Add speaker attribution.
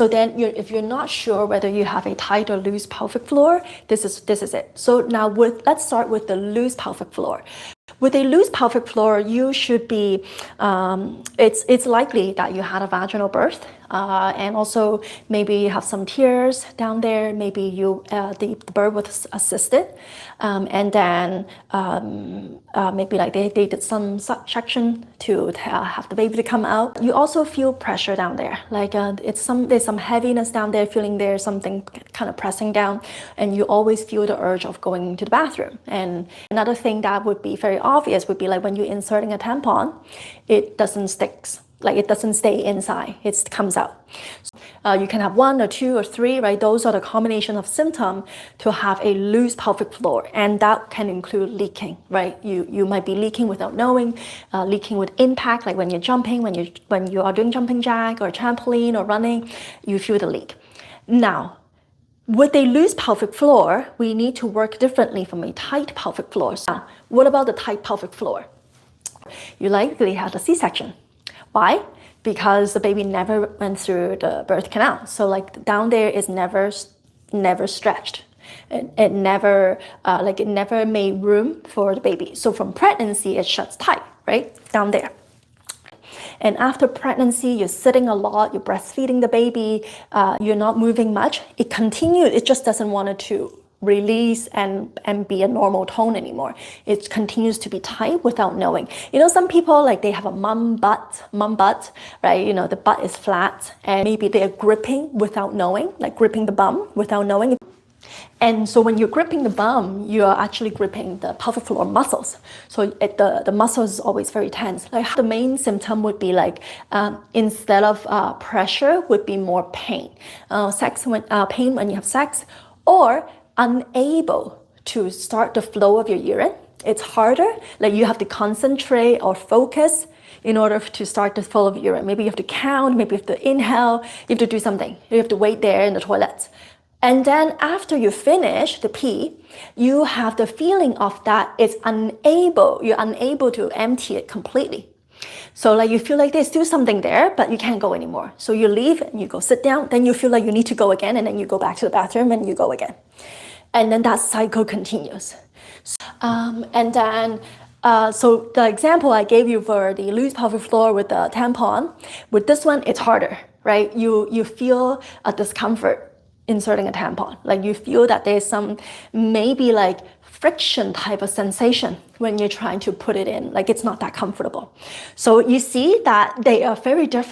Speaker 1: So then if you're not sure whether you have a tight or loose pelvic floor, this is it. So now let's start with the loose pelvic floor. With a loose pelvic floor, you should be, it's likely that you had a vaginal birth, and also maybe you have some tears down there, maybe the birth was assisted, and then maybe like they did some suction to have the baby to come out. You also feel pressure down there, like there's some heaviness down there, feeling there's something kind of pressing down, and you always feel the urge of going to the bathroom. And another thing that would be very obvious would be like when you're inserting a tampon, it doesn't stick. Like it doesn't stay inside, it comes out. You can have 1 or 2 or 3, right? Those are the combination of symptoms to have a loose pelvic floor, and that can include leaking, right? You might be leaking without knowing, leaking with impact, like when you're jumping, when you are doing jumping jack or trampoline or running, you feel the leak. Now, with a loose pelvic floor, we need to work differently from a tight pelvic floor. Now, what about the tight pelvic floor? You likely had a C-section. Why? Because the baby never went through the birth canal. So like down there is never stretched. It never made room for the baby. So from pregnancy, it shuts tight, right? Down there. And after pregnancy, you're sitting a lot, you're breastfeeding the baby, you're not moving much. It continues, it just doesn't want to release and be a normal tone anymore. It continues to be tight without knowing. You know, some people, like they have a mum butt, right? You know, the butt is flat and maybe they're gripping without knowing, like gripping the bum without knowing. And so when you're gripping the bum, you're actually gripping the pelvic floor muscles. So the muscles is always very tense. Like the main symptom would be like, instead of pressure, would be more pain. Pain when you have sex, or unable to start the flow of your urine. It's harder, like you have to concentrate or focus in order to start the flow of urine. Maybe you have to count, maybe you have to inhale, you have to do something. You have to wait there in the toilet. And then after you finish the pee, you have the feeling of that you're unable to empty it completely. So like you feel like there's still something there, but you can't go anymore. So you leave and you go sit down, then you feel like you need to go again, and then you go back to the bathroom and you go again. And then that cycle continues. So the example I gave you for the loose pelvic floor with the tampon, with this one, it's harder, right? You feel a discomfort inserting a tampon. Like you feel that there's some maybe like friction type of sensation when you're trying to put it in, like it's not that comfortable. So you see that they are very different.